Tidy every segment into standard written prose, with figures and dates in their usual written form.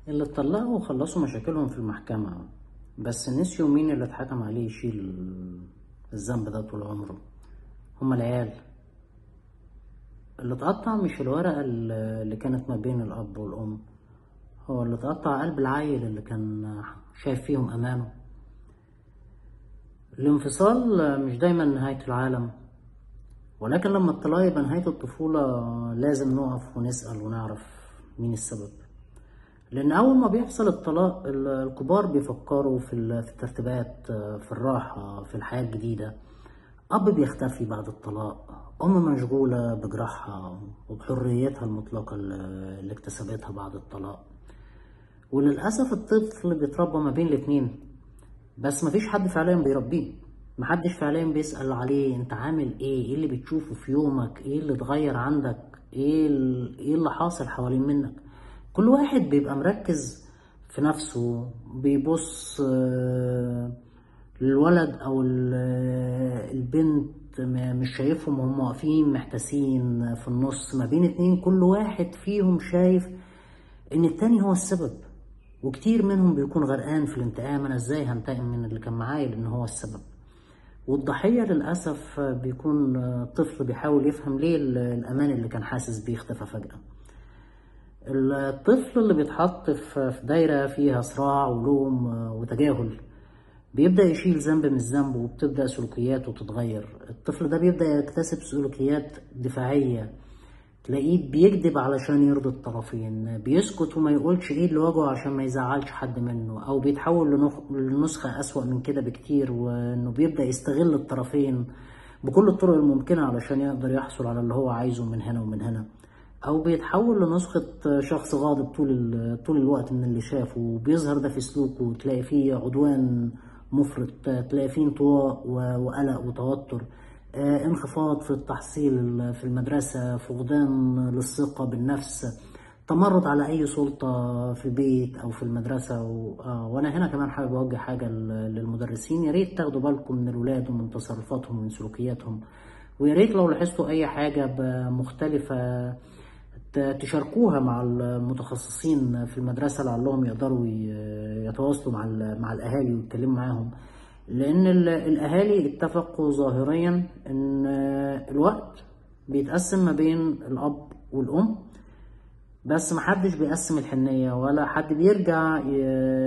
اللي اتطلقوا وخلصوا مشاكلهم في المحكمة، بس نسيوا مين اللي اتحكم عليه يشيل الذنب ده طول عمره. هما العيال. اللي اتقطع مش الورقة اللي كانت ما بين الأب والأم، هو اللي اتقطع قلب العيل اللي كان شايف فيهم أمانه. الانفصال مش دايما نهاية العالم، ولكن لما الطلاق يبقى نهاية الطفولة لازم نقف ونسأل ونعرف مين السبب. لأن أول ما بيحصل الطلاق الكبار بيفكروا في الترتيبات، في الراحة، في الحياة الجديدة. أب بيختفي بعد الطلاق، أم مشغولة بجراحها وبحريتها المطلقة اللي اكتسبتها بعد الطلاق. وللأسف الطفل بيتربى ما بين الاتنين، بس مفيش حد فعليا بيربيه. محدش فعليا بيسأل عليه انت عامل ايه اللي بتشوفه في يومك، ايه اللي اتغير عندك، ايه اللي حاصل حوالين منك. كل واحد بيبقى مركز في نفسه، بيبص للولد او البنت، مش شايفهم هم واقفين محتاسين في النص ما بين اتنين، كل واحد فيهم شايف ان التاني هو السبب. وكتير منهم بيكون غرقان في الانتقام، انا ازاي هنتقم من اللي كان معايا لان هو السبب. والضحية للأسف بيكون طفل بيحاول يفهم ليه الأمان اللي كان حاسس بيه اختفى فجأة. الطفل اللي بيتحط في دايرة فيها صراع ولوم وتجاهل بيبدأ يشيل ذنب من ذنبه، وبتبدأ سلوكياته تتغير. الطفل ده بيبدأ يكتسب سلوكيات دفاعية، تلاقيه بيكذب علشان يرضي الطرفين، بيسكت وما يقولش ايه اللي وجعه عشان ما يزعلش حد منه، او بيتحول لنسخة اسوأ من كده بكتير، وانه بيبدأ يستغل الطرفين بكل الطرق الممكنة علشان يقدر يحصل على اللي هو عايزه من هنا ومن هنا. او بيتحول لنسخة شخص غاضب طول الوقت من اللي شافه، وبيظهر ده في سلوكه. تلاقي فيه عدوان مفرط، تلاقي فيه انطواء وقلق وتوتر، انخفاض في التحصيل في المدرسة، فقدان للثقة بالنفس، تمرد على أي سلطة في البيت أو في المدرسة. وأنا هنا كمان حابب أوجه حاجة للمدرسين، يا ريت تاخدوا بالكم من الولاد ومن تصرفاتهم ومن سلوكياتهم. ويا ريت لو لاحظتوا أي حاجة مختلفة تشاركوها مع المتخصصين في المدرسة، لعلهم يقدروا يتواصلوا مع الأهالي ويتكلموا معاهم. لأن الأهالي اتفقوا ظاهريا إن الوقت بيتقسم ما بين الأب والأم، بس محدش بيقسم الحنية، ولا حد بيرجع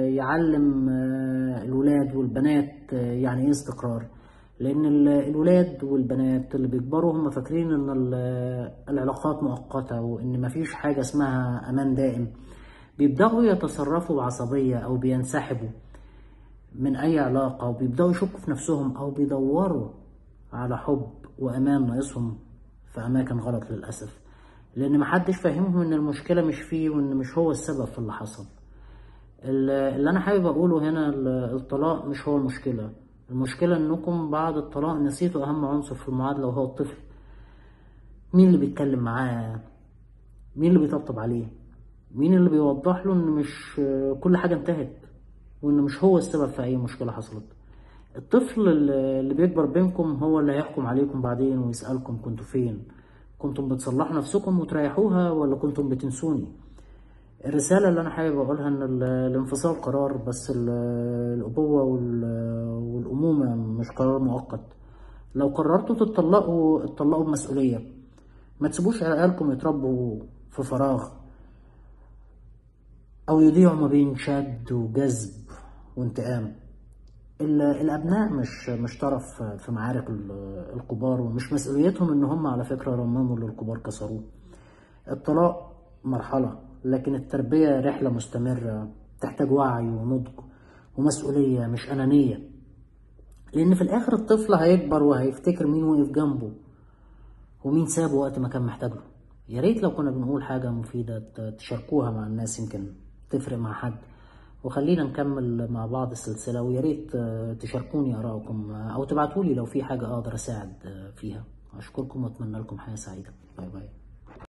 يعلم الولاد والبنات يعني ايه استقرار. لان الولاد والبنات اللي بيكبروا هم فاكرين ان العلاقات مؤقتة، وان مفيش حاجة اسمها امان دائم. بيبدأوا يتصرفوا بعصبية او بينسحبوا من اي علاقة، وبيبدأوا يشكوا في نفسهم، او بيدوروا على حب وامان ناقصهم في اماكن غلط للأسف. لان محدش فاهمهم ان المشكلة مش فيه، وان مش هو السبب في اللي حصل. اللي انا حابب اقوله هنا، الطلاق مش هو المشكلة. المشكلة انكم بعد الطلاق نسيتوا اهم عنصر في المعادلة، وهو الطفل. مين اللي بيتكلم معاه؟ مين اللي بيطبطب عليه؟ مين اللي بيوضح له ان مش كل حاجة انتهت، وان مش هو السبب في اي مشكلة حصلت؟ الطفل اللي بيكبر بينكم هو اللي هيحكم عليكم بعدين ويسألكم كنتوا فين؟ كنتم بتصلحوا نفسكم وتريحوها، ولا كنتم بتنسوني؟ الرسالة اللي أنا حابب أقولها إن الانفصال قرار، بس الأبوة والأمومة مش قرار مؤقت. لو قررتوا تتطلقوا، اتطلقوا بمسؤولية. ما تسيبوش عيالكم يتربوا في فراغ، أو يضيعوا ما بين شد وجذب وانتقام. الأبناء مش طرف في معارك الكبار، ومش مسؤوليتهم إن هم على فكرة رمموا اللي الكبار كسروه. الطلاق مرحلة، لكن التربية رحلة مستمرة تحتاج وعي ونضج ومسؤولية، مش أنانية. لأن في الآخر الطفل هيكبر وهيفتكر مين وقف جنبه ومين سابه وقت ما كان محتاجه. يا ريت لو كنا بنقول حاجة مفيدة تشاركوها مع الناس، يمكن تفرق مع حد. وخلينا نكمل مع بعض السلسلة، ويا ريت تشاركوني آرائكم، أو تبعتولي لو في حاجة أقدر أساعد فيها. أشكركم وأتمنى لكم حياة سعيدة. باي باي.